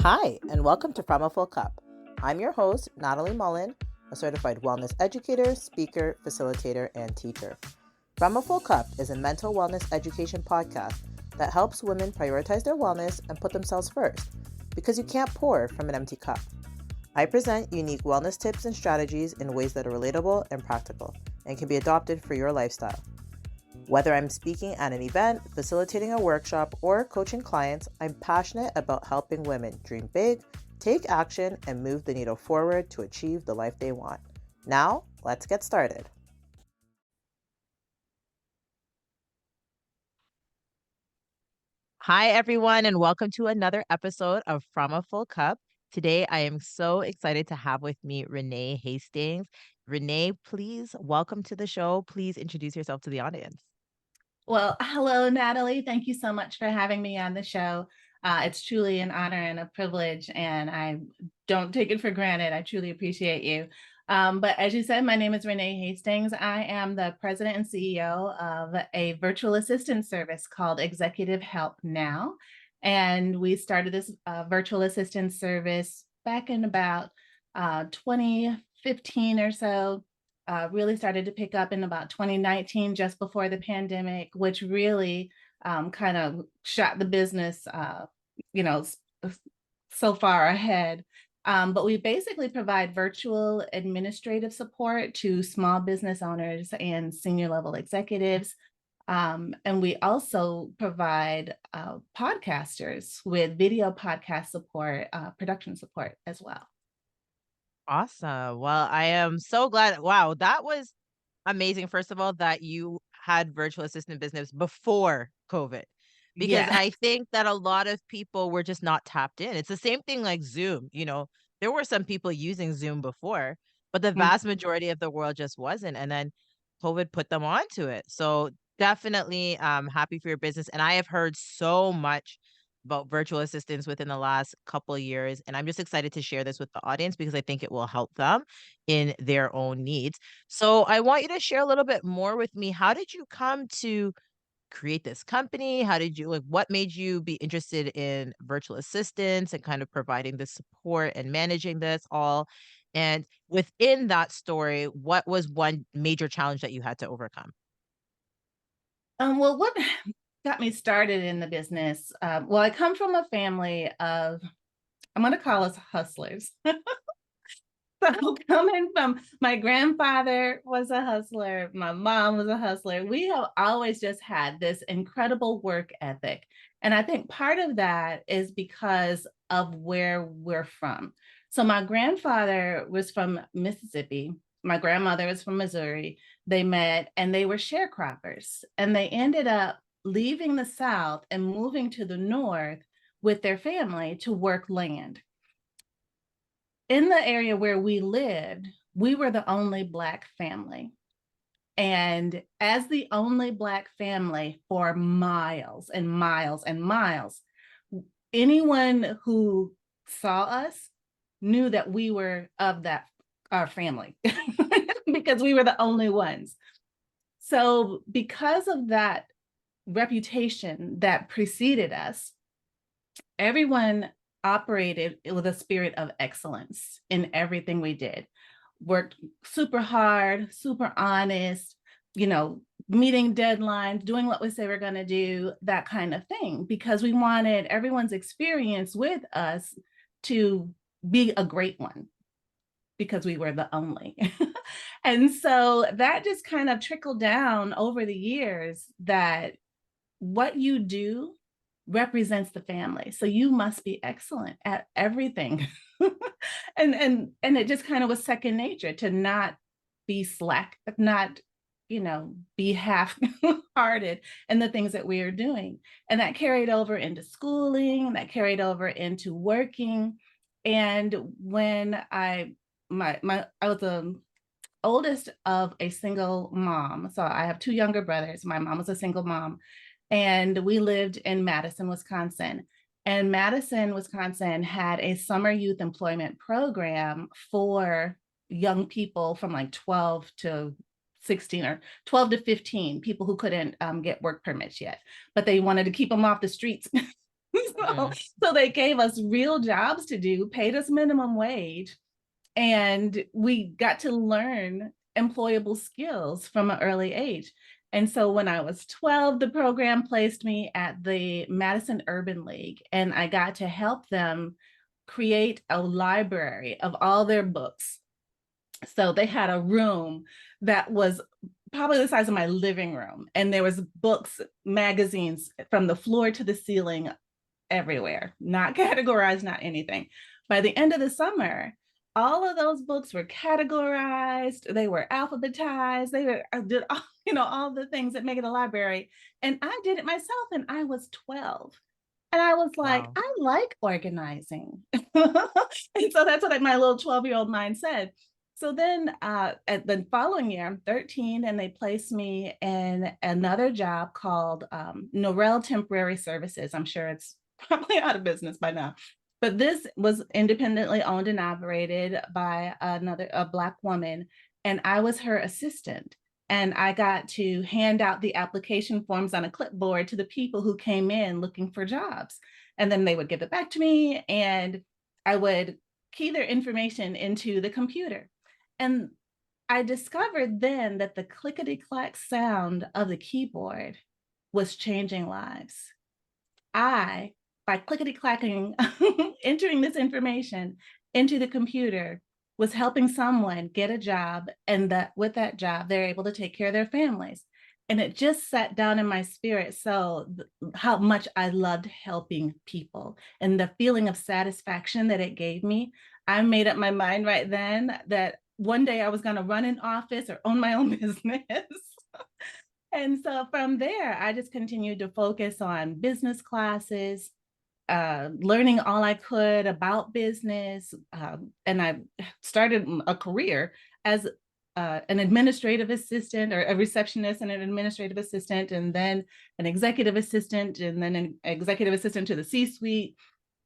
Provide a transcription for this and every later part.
Hi, and welcome to From a Full Cup. I'm your host, Natalie Mullen, a certified wellness educator, speaker, facilitator, and teacher. From a Full Cup is a mental wellness education podcast that helps women prioritize their wellness and put themselves first, because you can't pour from an empty cup. I present unique wellness tips and strategies in ways that are relatable and practical and can be adopted for your lifestyle. Whether I'm speaking at an event, facilitating a workshop, or coaching clients, I'm passionate about helping women dream big, take action, and move the needle forward to achieve the life they want. Now, let's get started. Hi, everyone, and welcome to another episode of From a Full Cup. Today, I am so excited to have with me Renee Hastings. Renee, please welcome to the show. Please introduce yourself to the audience. Well, hello, Natalie. Thank you so much for having me on the show. It's truly an honor and a privilege, and I don't take it for granted. I truly appreciate you. But as you said, my name is Renee Hastings. I am the president and CEO of a virtual assistant service called Executive Help Now. And we started this virtual assistant service back in about 2015 or so. Really started to pick up in about 2019, just before the pandemic, which really kind of shot the business, so far ahead. But we basically provide virtual administrative support to small business owners and senior level executives. And we also provide podcasters with video podcast support, production support as well. Awesome. Well, I am so glad. Wow, that was amazing. First of all, that you had virtual assistant business before COVID, because Yeah. I think that a lot of people were just not tapped in. It's the same thing like Zoom. There were some people using Zoom before, but the vast majority of the world just wasn't. And then COVID put them onto it. So definitely happy for your business. And I have heard so much about virtual assistants within the last couple of years. And I'm just excited to share this with the audience because I think it will help them in their own needs. So I want you to share a little bit more with me. How did you come to create this company? How did you what made you be interested in virtual assistants and kind of providing the support and managing this all? And within that story, what was one major challenge that you had to overcome? Well, what got me started in the business? Well, I come from a family of, I'm going to call us hustlers. So coming from my grandfather was a hustler, my mom was a hustler. We have always just had this incredible work ethic. And I think part of that is because of where we're from. So my grandfather was from Mississippi. My grandmother was from Missouri. They met and they were sharecroppers. And they ended up leaving the South and moving to the North with their family to work land. In the area where we lived, we were the only Black family. And as the only Black family for miles and miles and miles, anyone who saw us knew that we were of that our family because we were the only ones. So because of that reputation that preceded us, everyone operated with a spirit of excellence in everything we did. Worked super hard, super honest, meeting deadlines, doing what we say we're going to do, that kind of thing, because we wanted everyone's experience with us to be a great one because we were the only. And so that just kind of trickled down over the years that what you do represents the family. So you must be excellent at everything. And it just kind of was second nature to not be slack, but not, be half-hearted in the things that we are doing. And that carried over into schooling, that carried over into working. And when I was the oldest of a single mom. So I have two younger brothers. My mom was a single mom, and we lived in Madison, Wisconsin. And Madison, Wisconsin had a summer youth employment program for young people from like 12 to 16 or 12 to 15, people who couldn't get work permits yet, but they wanted to keep them off the streets. So, Mhm. so they gave us real jobs to do, paid us minimum wage, and we got to learn employable skills from an early age. And so when I was 12, the program placed me at the Madison Urban League, and I got to help them create a library of all their books. So they had a room that was probably the size of my living room, and there was books, magazines from the floor to the ceiling everywhere, not categorized, not anything. By the end of the summer, all of those books were categorized, they were alphabetized, they were, I did all, all the things that make it a library. And I did it myself, and I was 12. And I was like, Wow. I like organizing. And so that's what my little 12-year-old mind said. So then at the following year, I'm 13, and they placed me in another job called NowRenee Temporary Services. I'm sure it's probably out of business by now. But this was independently owned and operated by a Black woman, and I was her assistant. And I got to hand out the application forms on a clipboard to the people who came in looking for jobs. And then they would give it back to me, and I would key their information into the computer. And I discovered then that the clickety clack sound of the keyboard was changing lives. I, by clickety clacking, entering this information into the computer, was helping someone get a job, and that with that job, they're able to take care of their families. And it just sat down in my spirit. So, how much I loved helping people and the feeling of satisfaction that it gave me. I made up my mind right then that one day I was going to run an office or own my own business. And so from there, I just continued to focus on business classes, learning all I could about business. And I started a career as an administrative assistant, or a receptionist and an administrative assistant, and then an executive assistant, and then an executive assistant to the C-suite.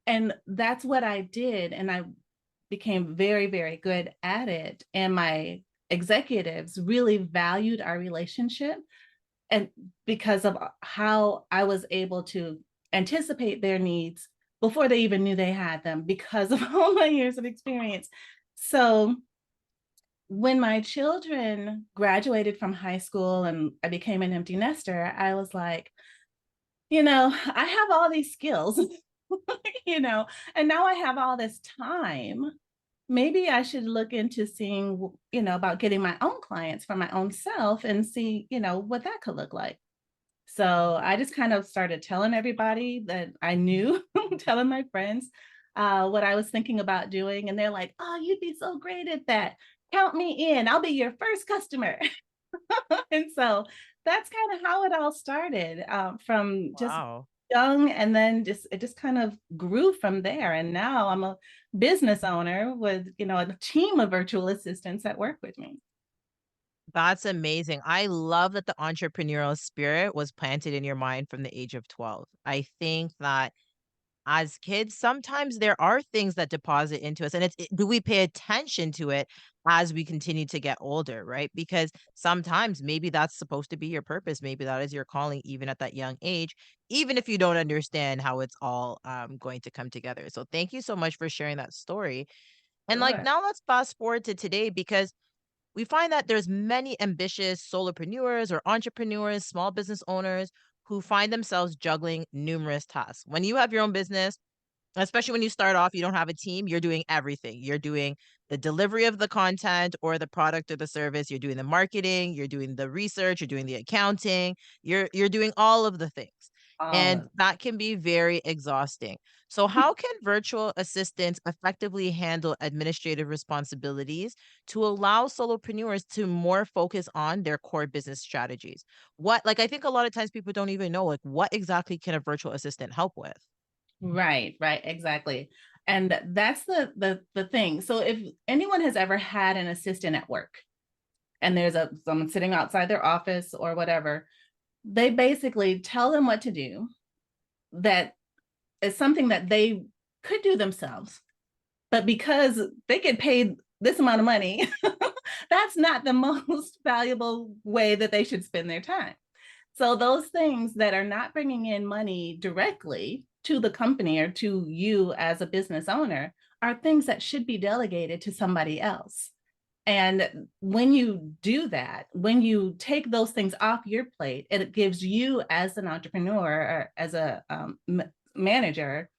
And that's what I did. And I became very, very good at it. And my executives really valued our relationship, and because of how I was able to anticipate their needs before they even knew they had them, because of all my years of experience. So when my children graduated from high school and I became an empty nester, I was like, I have all these skills, and now I have all this time. Maybe I should look into seeing, about getting my own clients for my own self and see, what that could look like. So I just kind of started telling everybody that I knew, telling my friends what I was thinking about doing. And they're like, oh, you'd be so great at that. Count me in. I'll be your first customer. And so that's kind of how it all started, from just Wow. young, and then it just kind of grew from there. And now I'm a business owner with, a team of virtual assistants that work with me. That's amazing. I love that the entrepreneurial spirit was planted in your mind from the age of 12. I think that as kids, sometimes there are things that deposit into us, and do we pay attention to it as we continue to get older, right? Because sometimes maybe that's supposed to be your purpose. Maybe that is your calling, even at that young age, even if you don't understand how it's all going to come together. So thank you so much for sharing that story. And like Sure. now, let's fast forward to today, because we find that there's many ambitious solopreneurs or entrepreneurs, small business owners who find themselves juggling numerous tasks. When you have your own business, especially when you start off, you don't have a team, you're doing everything. You're doing the delivery of the content or the product or the service, you're doing the marketing, you're doing the research, you're doing the accounting, you're doing all of the things. All And of that can be very exhausting. So how can virtual assistants effectively handle administrative responsibilities to allow solopreneurs to more focus on their core business strategies? What, like, I think a lot of times people don't even know, like, what exactly can a virtual assistant help with? Right, right, exactly. And that's the thing. So if anyone has ever had an assistant at work, and there's someone sitting outside their office or whatever, they basically tell them what to do that is something that they could do themselves. But because they get paid this amount of money, that's not the most valuable way that they should spend their time. So those things that are not bringing in money directly, to the company or to you as a business owner are things that should be delegated to somebody else. And when you do that, when you take those things off your plate, it gives you as an entrepreneur or as a manager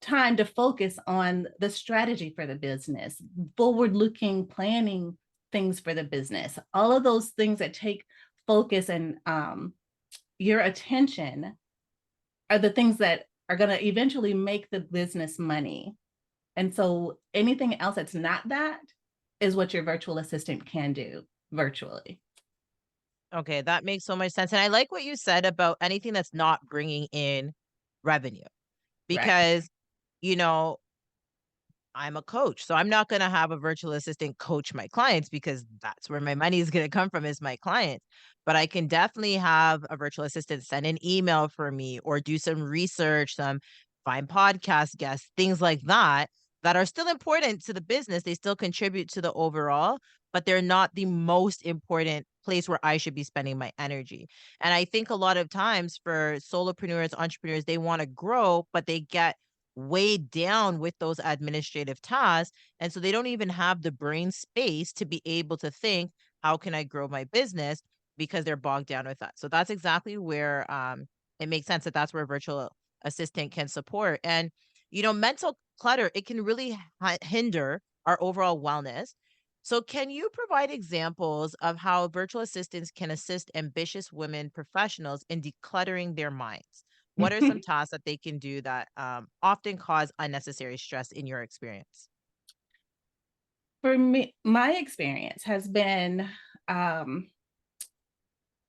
time to focus on the strategy for the business, forward-looking planning things for the business, all of those things that take focus and your attention are the things that are going to eventually make the business money. And so anything else that's not that is what your virtual assistant can do virtually. Okay, that makes so much sense. And I like what you said about anything that's not bringing in revenue Right. because, you know, I'm a coach. So I'm not going to have a virtual assistant coach my clients because that's where my money is going to come from is my clients. But I can definitely have a virtual assistant send an email for me or do some research, some find podcast guests, things like that that are still important to the business. They still contribute to the overall, but they're not the most important place where I should be spending my energy. And I think a lot of times for solopreneurs, entrepreneurs, they want to grow, but they get weighed down with those administrative tasks. And so they don't even have the brain space to be able to think, how can I grow my business? Because they're bogged down with that. So that's exactly where it makes sense that that's where a virtual assistant can support. And, mental clutter, it can really hinder our overall wellness. So, can you provide examples of how virtual assistants can assist ambitious women professionals in decluttering their minds? What are some tasks that they can do that often cause unnecessary stress in your experience? For me, my experience has been um,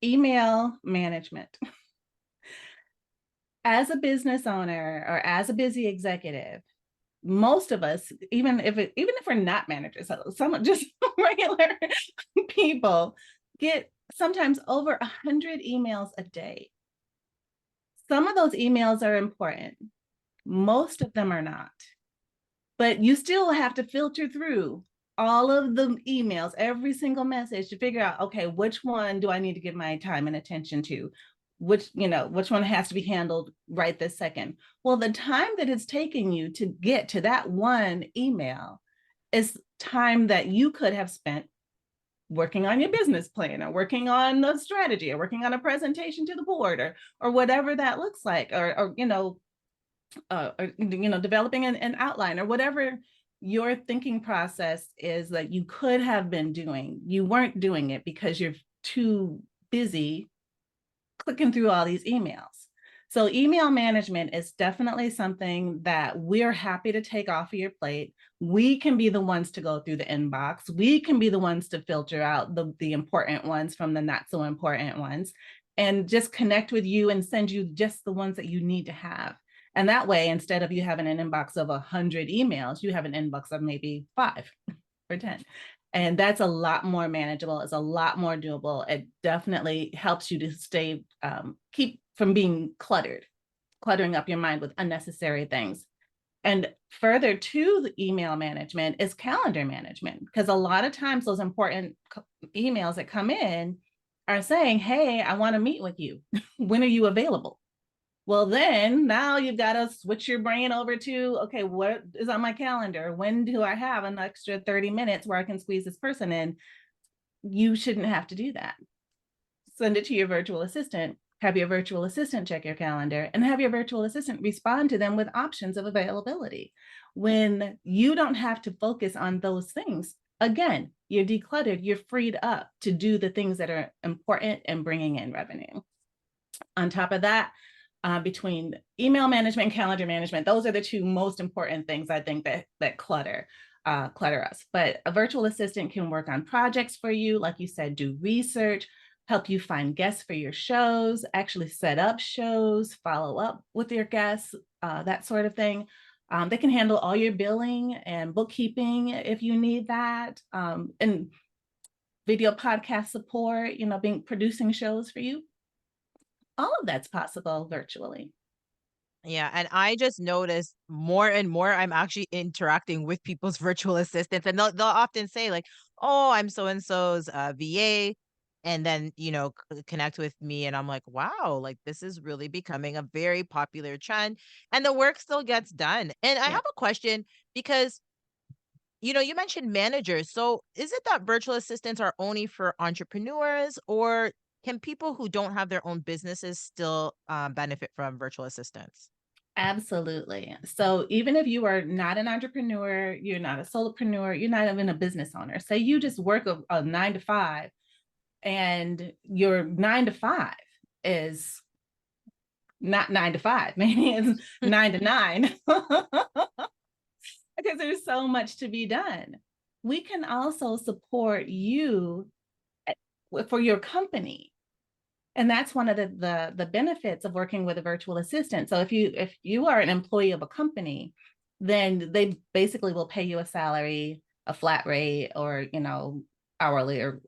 email management. As a business owner or as a busy executive, most of us, even if we're not managers, so some just regular people get sometimes over 100 emails a day. Some of those emails are important. Most of them are not. But you still have to filter through all of the emails, every single message to figure out, okay, which one do I need to give my time and attention to? Which one has to be handled right this second? Well, the time that it's taking you to get to that one email is time that you could have spent working on your business plan or working on the strategy or working on a presentation to the board or whatever that looks like, developing an outline or whatever your thinking process is that you could have been doing. You weren't doing it because you're too busy clicking through all these emails. So email management is definitely something that we're happy to take off of your plate. We can be the ones to go through the inbox. We can be the ones to filter out the important ones from the not so important ones and just connect with you and send you just the ones that you need to have. And that way, instead of you having an inbox of 100 emails, you have an inbox of maybe 5 or 10. And that's a lot more manageable. It's a lot more doable. It definitely helps you to keep from being cluttering up your mind with unnecessary things. And further to the email management is calendar management, because a lot of times those important emails that come in are saying, hey, I want to meet with you. When are you available? Well, then now you've got to switch your brain over to, okay, what is on my calendar? When do I have an extra 30 minutes where I can squeeze this person in? You shouldn't have to do that. Send it to your virtual assistant, have your virtual assistant check your calendar, and have your virtual assistant respond to them with options of availability. When you don't have to focus on those things, again, you're decluttered, you're freed up to do the things that are important and bringing in revenue. On top of that, between email management and calendar management, those are the two most important things I think that clutter us. But a virtual assistant can work on projects for you, like you said, do research, help you find guests for your shows, actually set up shows, follow up with your guests, that sort of thing. They can handle all your billing and bookkeeping if you need that, and video podcast support, producing shows for you. All of that's possible virtually. Yeah, and I just noticed more and more I'm actually interacting with people's virtual assistants, and they'll often say like, "Oh, I'm so and so's VA," and then, connect with me. And I'm like, wow, like this is really becoming a very popular trend and the work still gets done. And I Yeah. have a question because, you mentioned managers. So is it that virtual assistants are only for entrepreneurs, or can people who don't have their own businesses still benefit from virtual assistants? Absolutely. So even if you are not an entrepreneur, you're not a solopreneur, you're not even a business owner, say you just work a 9 to 5, and your 9 to 5 is not 9 to 5, maybe it's 9 to 9, because there's so much to be done. We can also support you for your company. And that's one of the benefits of working with a virtual assistant. So if you are an employee of a company, then they basically will pay you a salary, a flat rate, or hourly, or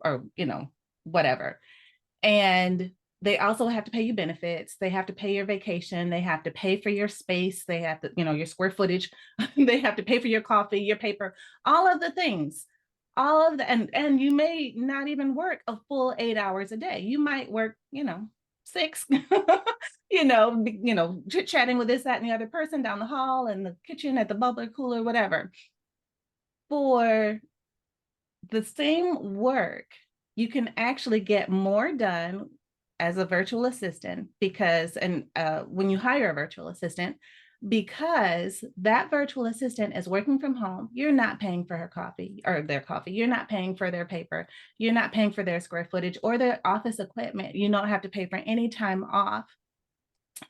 whatever. And they also have to pay you benefits. They have to pay your vacation. They have to pay for your space. They have to, your square footage. They have to pay for your coffee, your paper, all of the things. All of the and you may not even work a full 8 hours a day. You might work, 6, chit-chatting with this, that, and the other person down the hall, in the kitchen, at the bubbler cooler, whatever. For the same work, you can actually get more done as a virtual assistant, because, and when you hire a virtual assistant, because that virtual assistant is working from home, you're not paying for her coffee or their coffee. You're not paying for their paper. You're not paying for their square footage or their office equipment. You don't have to pay for any time off.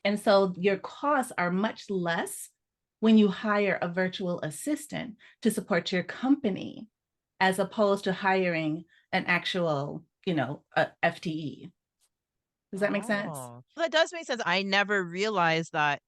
And so your costs are much less when you hire a virtual assistant to support your company, as opposed to hiring an actual, a FTE. Does that make sense? Oh, that does make sense. I never realized that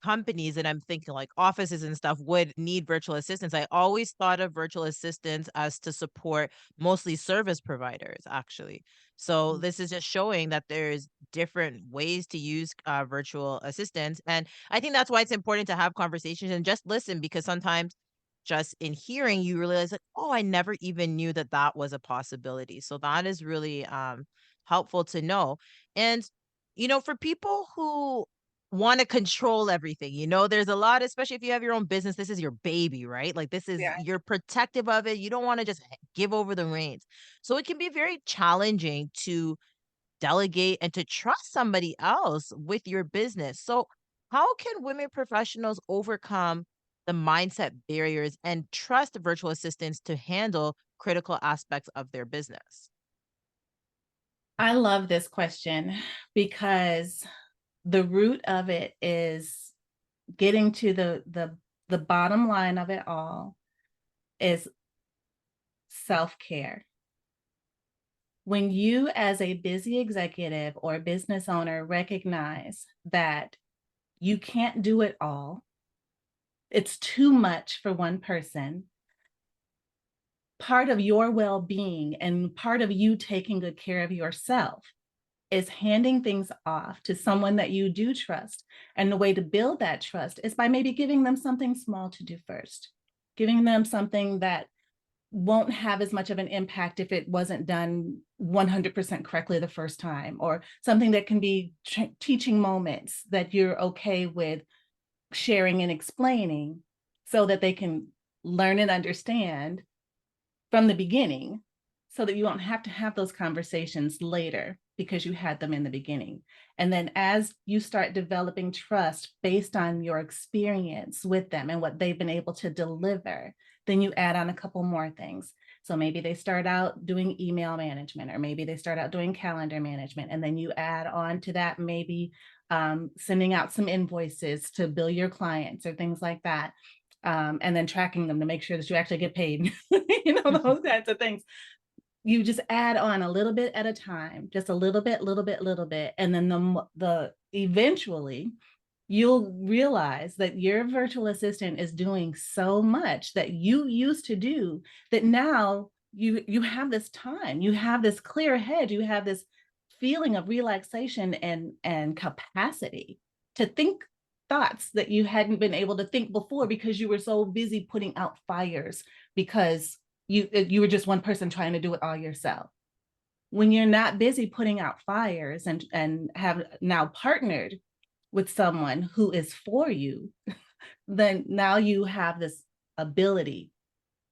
companies, and I'm thinking like offices and stuff, would need virtual assistants. I always thought of virtual assistants as to support mostly service providers, actually. So this is just showing that there's different ways to use virtual assistants. And I think that's why it's important to have conversations and just listen, because sometimes just in hearing you realize like, oh, I never even knew that that was a possibility. So that is really helpful to know. And for people who wanna control everything, there's a lot, especially if you have your own business, this is your baby, right? Like, this is, Yeah. you're protective of it, you don't wanna just give over the reins. So it can be very challenging to delegate and to trust somebody else with your business. So how can women professionals overcome the mindset barriers and trust virtual assistants to handle critical aspects of their business? I love this question, because the root of it is getting to the bottom line of it all is self-care. When you, as a busy executive or business owner, recognize that you can't do it all, it's too much for one person, part of your well-being and part of you taking good care of yourself is handing things off to someone that you do trust. And the way to build that trust is by maybe giving them something small to do first, giving them something that won't have as much of an impact if it wasn't done 100% correctly the first time, or something that can be teaching moments that you're okay with sharing and explaining, so that they can learn and understand from the beginning, so that you don't have to have those conversations later because you had them in the beginning. And then as you start developing trust based on your experience with them and what they've been able to deliver, then you add on a couple more things. So maybe they start out doing email management, or maybe they start out doing calendar management. And then you add on to that, maybe sending out some invoices to bill your clients or things like that. And then tracking them to make sure that you actually get paid, those kinds of things. You just add on a little bit at a time, just a little bit, little bit, little bit. And then the eventually you'll realize that your virtual assistant is doing so much that you used to do, that now you have this time, you have this clear head, you have this feeling of relaxation and capacity to think thoughts that you hadn't been able to think before, because you were so busy putting out fires, because you were just one person trying to do it all yourself. when you're not busy putting out fires and have now partnered with someone who is for you, then now you have this ability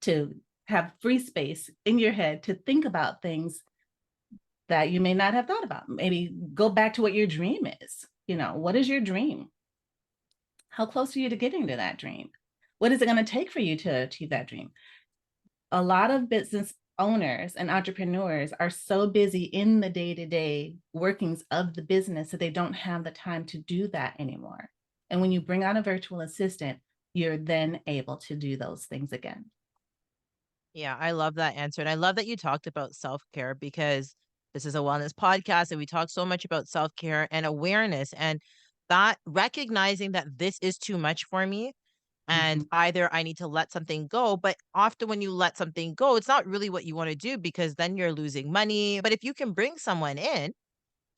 to have free space in your head to think about things that you may not have thought about. Maybe go back to what your dream is. What is your dream? How close are you to getting to that dream? What is it going to take for you to achieve that dream? A lot of business owners and entrepreneurs are so busy in the day-to-day workings of the business that they don't have the time to do that anymore. And when you bring on a virtual assistant, you're then able to do those things again. Yeah, I love that answer. And I love that you talked about self-care because this is a wellness podcast and we talk so much about self-care and awareness and that recognizing that this is too much for me and Mhm. either I need to let something go. But often when you let something go, it's not really what you want to do because then you're losing money. But if you can bring someone in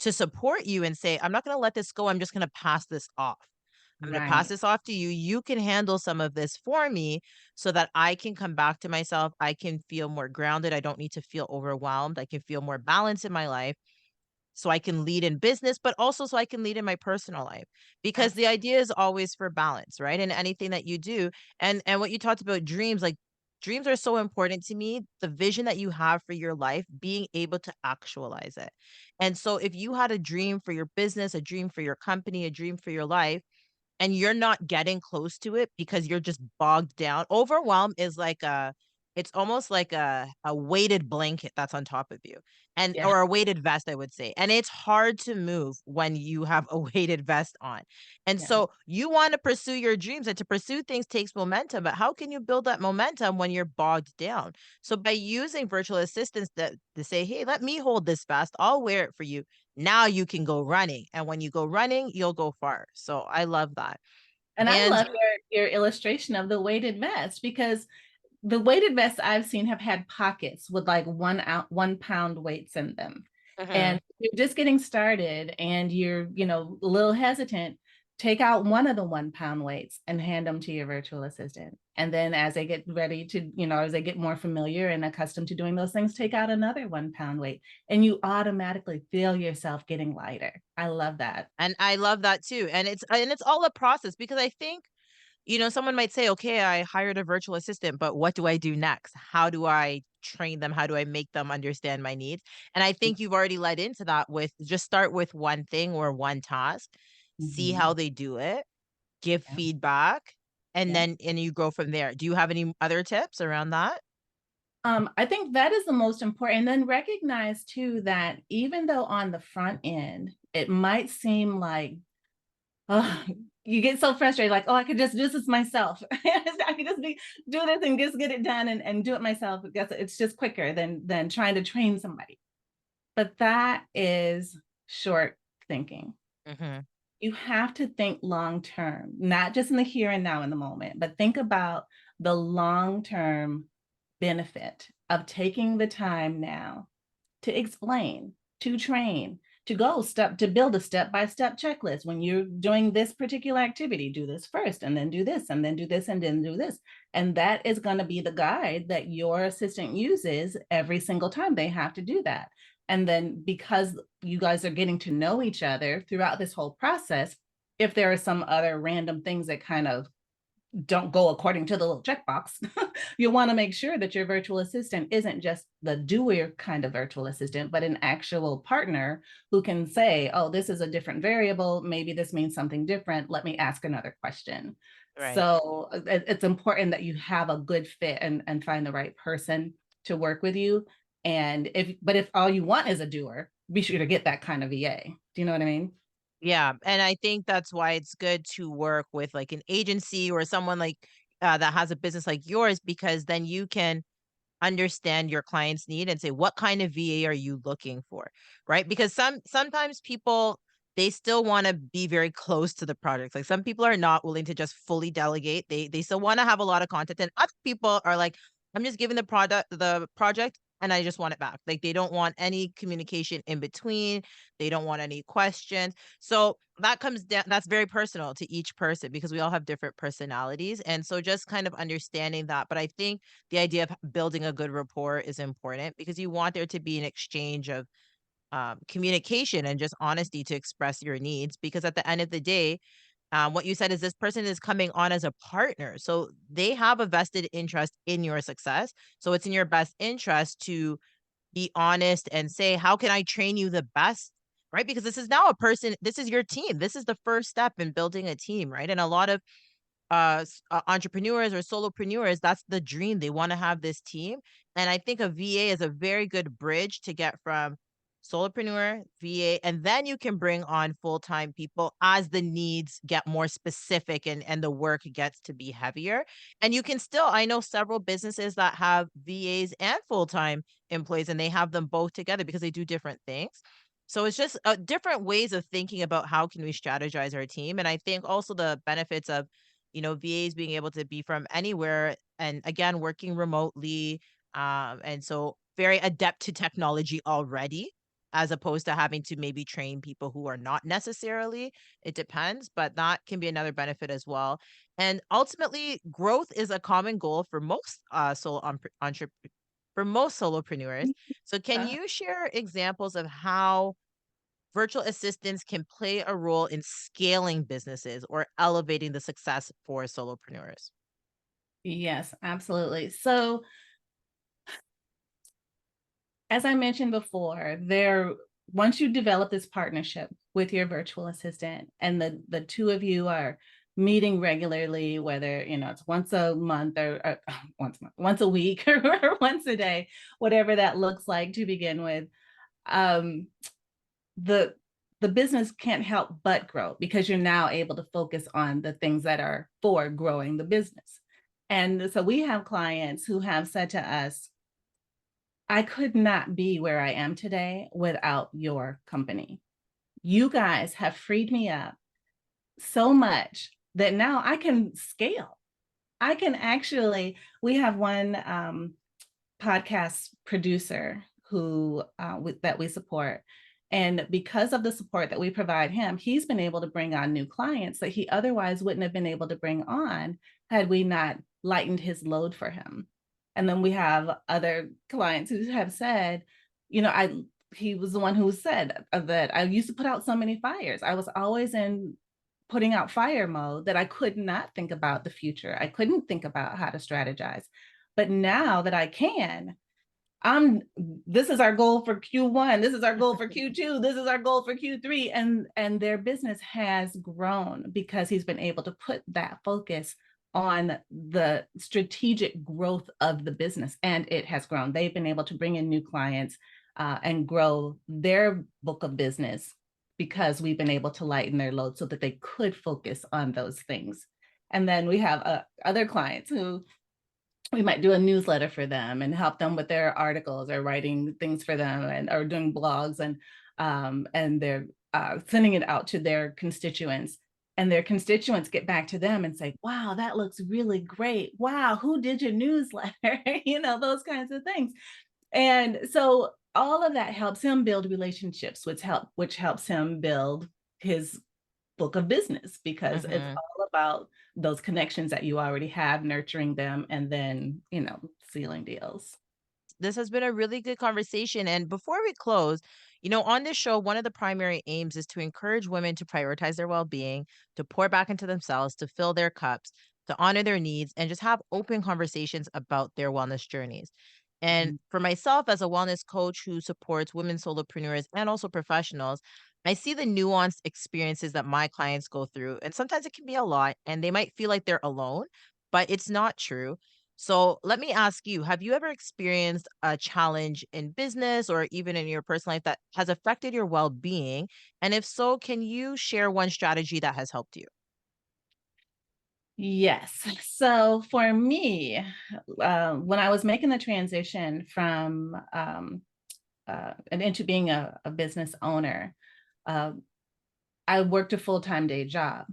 to support you and say, I'm not going to let this go, I'm just going to pass this off. I'm going to pass Right. this off to you. You can handle some of this for me so that I can come back to myself. I can feel more grounded. I don't need to feel overwhelmed. I can feel more balance in my life so I can lead in business, but also so I can lead in my personal life. Because the Absolutely. idea is always for balance, right? In anything that you do. And what you talked about dreams, like dreams are so important to me. The vision that you have for your life, being able to actualize it. And so if you had a dream for your business, a dream for your company, a dream for your life, and you're not getting close to it because you're just bogged down. Overwhelm is like it's almost like a weighted blanket that's on top of you. And Yeah. or a weighted vest, I would say. And it's hard to move when you have a weighted vest on. And Yeah. so you want to pursue your dreams and to pursue things takes momentum, but how can you build that momentum when you're bogged down? So by using virtual assistants to say, "Hey, let me hold this vest. I'll wear it for you." Now you can go running, and when you go running, you'll go far. So I love that. And I And love your illustration of the weighted vest, because the weighted vests I've seen have had pockets with like 1 pound weights in them. mhm. And you're just getting started and you're, a little hesitant, take out one of the 1 pound weights and hand them to your virtual assistant. And then as they get ready to, as they get more familiar and accustomed to doing those things, take out another 1 pound weight and you automatically feel yourself getting lighter. I love that. And I love that too. And it's all a process because I think, someone might say, "Okay, I hired a virtual assistant, but what do I do next? How do I train them? How do I make them understand my needs?" And I think you've already led into that with just start with one thing or one task, see Mhm. how they do it, give Yeah. feedback, and Yeah. then and you grow from there. Do you have any other tips around that? I think that is the most important. And then recognize too that even though on the front end, it might seem like, oh, you get so frustrated, like, oh, I could just do this myself. I could just do this and just get it done and do it myself. I guess it's just quicker than trying to train somebody. But that is short thinking. Mhm. You have to think long term, not just in the here and now in the moment, but think about the long term benefit of taking the time now to explain, to train, to go step to build a step-by-step checklist. When you're doing this particular activity, do this first and then do this and then do this and then do this. And that is going to be the guide that your assistant uses every single time they have to do that. And then because you guys are getting to know each other throughout this whole process, if there are some other random things that kind of don't go according to the little checkbox, you want to make sure that your virtual assistant isn't just the doer kind of virtual assistant, but an actual partner who can say, oh, this is a different variable. Maybe this means something different. Let me ask another question. Right. So it's important that you have a good fit and find the right person to work with you. And if all you want is a doer, be sure to get that kind of VA. Do you know what I mean? Yeah, and I think that's why it's good to work with, like, an agency or someone, like, that has a business like yours because then you can understand your client's need and say, "What kind of VA are you looking for?" Right? Because sometimes people, they still wanna be very close to the project. Like, some people are not willing to just fully delegate. They still wanna have a lot of content, and other people are like, "I'm just giving the project and I just want it back. Like they don't want any communication in between. They don't want any questions. So that comes down, that's very personal to each person because we all have different personalities. And so just kind of understanding that. But I think the idea of building a good rapport is important because you want there to be an exchange of communication and just honesty to express your needs. Because at the end of the day, what you said is this person is coming on as a partner. So they have a vested interest in your success. So it's in your best interest to be honest and say, how can I train you the best? Right. Because this is now a person, this is your team. This is the first step in building a team. Right. And a lot of entrepreneurs or solopreneurs, that's the dream. They want to have this team. And I think a VA is a very good bridge to get from solopreneur, VA, and then you can bring on full-time people as the needs get more specific and the work gets to be heavier. And you can still, I know several businesses that have VAs and full-time employees, and they have them both together because they do different things. So it's just different ways of thinking about how can we strategize our team. And I think also the benefits of VAs being able to be from anywhere and again, working remotely. And so very adept to technology already, as opposed to having to maybe train people who are not necessarily. It depends, but that can be another benefit as well. And ultimately, growth is a common goal for most for most solopreneurs. So can Uh, you share examples of how virtual assistants can play a role in scaling businesses or elevating the success for solopreneurs? yes, absolutely. So as I mentioned before, there once you develop this partnership with your virtual assistant and the two of you are meeting regularly, whether it's once a month or once a week or once a day, whatever that looks like to begin with, um, the the business can't help but grow because you're now able to focus on the things that are for growing the business. And so we have clients who have said to us, I could not be where I am today without your company. You guys have freed me up so much that now I can scale. I can actually, we have one podcast producer that we support. And because of the support that we provide him, he's been able to bring on new clients that he otherwise wouldn't have been able to bring on had we not lightened his load for him. And then we have other clients who have said, he was the one who said that I used to put out so many fires. I was always in putting out fire mode that I could not think about the future. I couldn't think about how to strategize. But now that I can, I'm this is our goal for Q1, this is our goal for Q2, this is our goal for Q3, and their business has grown because he's been able to put that focus on the strategic growth of the business, and it has grown. They've been able to bring in new clients and grow their book of business because we've been able to lighten their load so that they could focus on those things. And then we have other clients who we might do a newsletter for them and help them with their articles or writing things for them and or doing blogs, and they're sending it out to their constituents, and their constituents get back to them and say, wow, that looks really great. Wow, who did your newsletter? Those kinds of things. And so all of that helps him build relationships, which helps him build his book of business because it's Mhm. all about those connections that you already have, nurturing them, and then, sealing deals. This has been a really good conversation. And before we close, on this show, one of the primary aims is to encourage women to prioritize their well being, to pour back into themselves, to fill their cups, to honor their needs, and just have open conversations about their wellness journeys. And Mhm. for myself, as a wellness coach who supports women solopreneurs and also professionals, I see the nuanced experiences that my clients go through. And sometimes it can be a lot, and they might feel like they're alone, but it's not true. So let me ask you, have you ever experienced a challenge in business or even in your personal life that has affected your well-being? And if so, can you share one strategy that has helped you? Yes. So for me, when I was making the transition from and into being a business owner, uh, I worked a full-time day job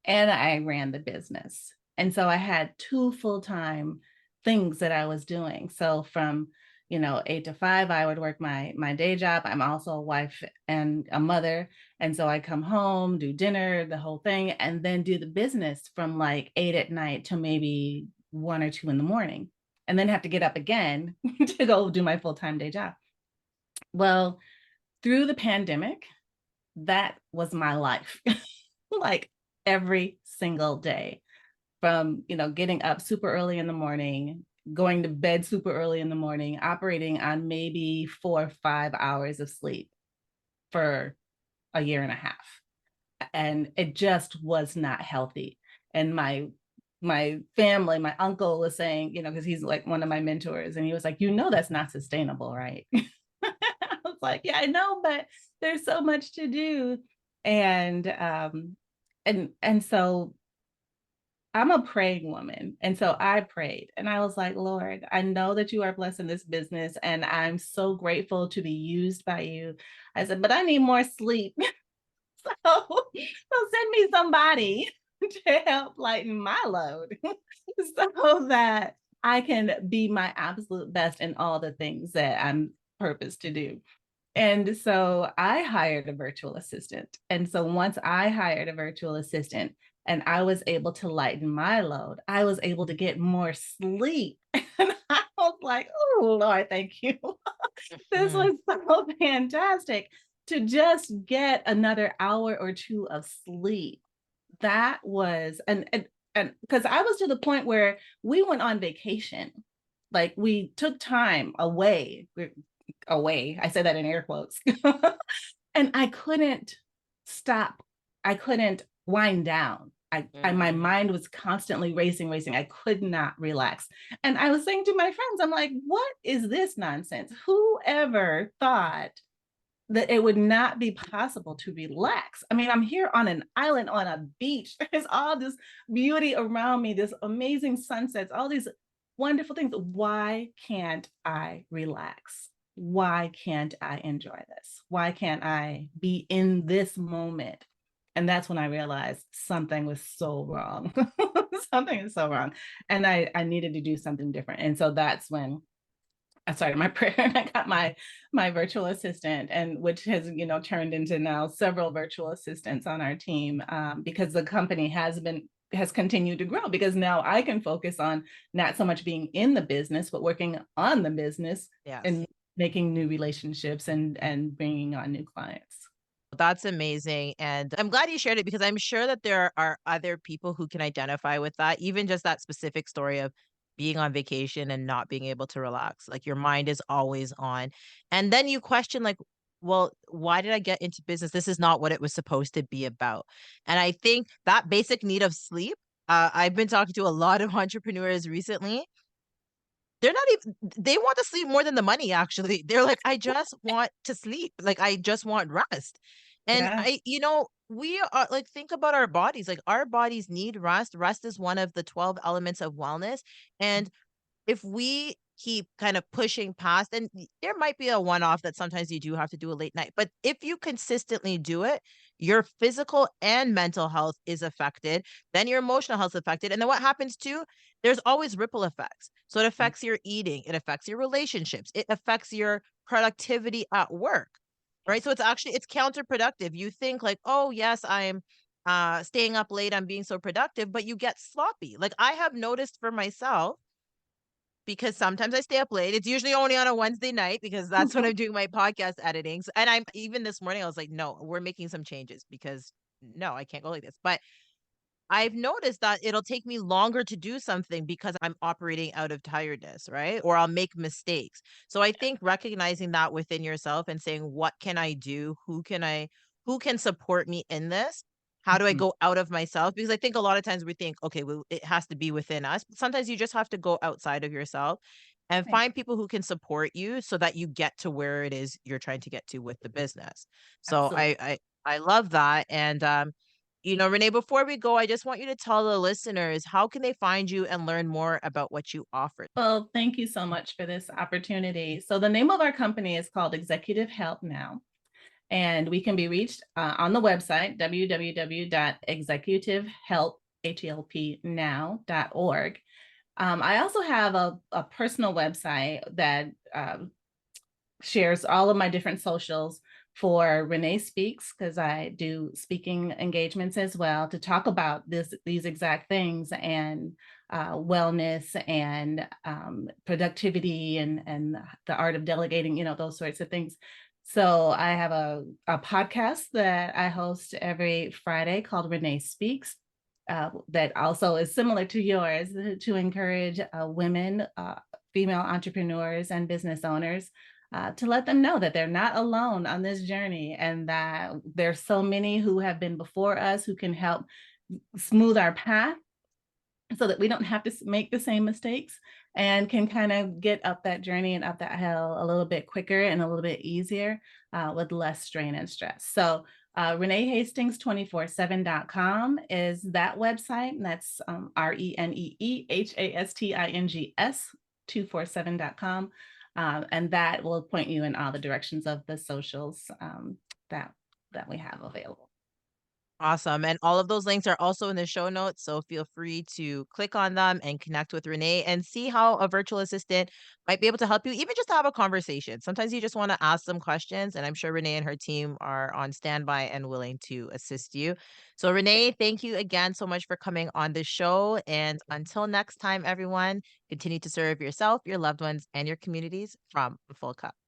and I ran the business. And so I had two full-time things that I was doing. So from, 8 to 5, I would work my day job. I'm also a wife and a mother. And so I come home, do dinner, the whole thing, and then do the business from like 8 at night to maybe 1 or 2 in the morning, and then have to get up again to go do my full-time day job. Well, through the pandemic, that was my life. Like every single day, from getting up super early in the morning, going to bed super early in the morning, operating on maybe 4 or 5 hours of sleep for a year and a half. And it just was not healthy. And my family, my uncle was saying, because he's like one of my mentors, and he was like, that's not sustainable, right? I was like, yeah, I know, but there's so much to do. And so I'm a praying woman. And so I prayed and I was like, Lord, I know that you are blessing this business and I'm so grateful to be used by you. I said, but I need more sleep. So send me somebody to help lighten my load so that I can be my absolute best in all the things that I'm purposed to do. And so I hired a virtual assistant. And so once I hired a virtual assistant and I was able to lighten my load, I was able to get more sleep. And I was like, oh, Lord, thank you. This Mhm. was so fantastic to just get another hour or two of sleep. That was, and because I was to the point where we went on vacation, like we took time away. I said that in air quotes. And I couldn't stop. I couldn't wind down. My Mhm. mind was constantly racing. I could not relax. And I was saying to my friends, I'm like, what is this nonsense? Whoever thought that it would not be possible to relax? I mean, I'm here on an island on a beach. There's all this beauty around me, this amazing sunsets, all these wonderful things. Why can't I relax? Why can't I enjoy this? Why can't I be in this moment? And that's when I realized something was so wrong. Something is so wrong. And I needed to do something different. And so that's when I started my prayer and I got my virtual assistant, and which has turned into now several virtual assistants on our team, because the company has continued to grow, because now I can focus on not so much being in the business but working on the business Yes. and making new relationships and bringing on new clients. That's amazing. And I'm glad you shared it because I'm sure that there are other people who can identify with that, even just that specific story of being on vacation and not being able to relax. Like your mind is always on. And then you question, like, well, why did I get into business? This is not what it was supposed to be about. And I think that basic need of sleep, I've been talking to a lot of entrepreneurs recently. They're not even, they want to sleep more than the money, actually. They're like, "I just want to sleep. Like, I just want rest." And Yeah. we are like, think about our bodies. Like, our bodies need rest. Rest is one of the 12 elements of wellness. And if we keep kind of pushing past, and there might be a one-off that sometimes you do have to do a late night, but if you consistently do it, your physical and mental health is affected, then your emotional health is affected. And then what happens too, there's always ripple effects. So it affects your eating, it affects your relationships, it affects your productivity at work. Right. So it's counterproductive. You think like, oh yes, I'm staying up late, I'm being so productive, but you get sloppy. Like I have noticed for myself, because sometimes I stay up late. It's usually only on a Wednesday night because that's when I'm doing my podcast editings. And I'm even this morning, I was like, no, we're making some changes because no, I can't go like this. But I've noticed that it'll take me longer to do something because I'm operating out of tiredness, right? Or I'll make mistakes. So I think recognizing that within yourself and saying, what can I do? Who can support me in this? How do I Mhm. go out of myself? Because I think a lot of times we think, okay, well, it has to be within us. But sometimes you just have to go outside of yourself and Right. find people who can support you so that you get to where it is you're trying to get to with the business. So Absolutely. I love that. And Renee, before we go, I just want you to tell the listeners how can they find you and learn more about what you offer? Well, thank you so much for this opportunity. So the name of our company is called Executive Help Now. And we can be reached on the website, www.executivehelpnow.org. I also have a personal website that shares all of my different socials for Renee Speaks, because I do speaking engagements as well to talk about these exact things, and wellness and productivity and the art of delegating, those sorts of things. So I have a podcast that I host every Friday called Renee Speaks. That also is similar to yours, to encourage women, female entrepreneurs, and business owners, to let them know that they're not alone on this journey, and that there's so many who have been before us who can help smooth our path so that we don't have to make the same mistakes, and can kind of get up that journey and up that hill a little bit quicker and a little bit easier, with less strain and stress. So ReneeHastings247.com is that website. And that's ReneeHastings 247.com. And that will point you in all the directions of the socials that we have available. Awesome. And all of those links are also in the show notes. So feel free to click on them and connect with Renee and see how a virtual assistant might be able to help you, even just to have a conversation. Sometimes you just want to ask some questions, and I'm sure Renee and her team are on standby and willing to assist you. So, Renee, thank you again so much for coming on the show. And until next time, everyone, continue to serve yourself, your loved ones, and your communities from a full cup.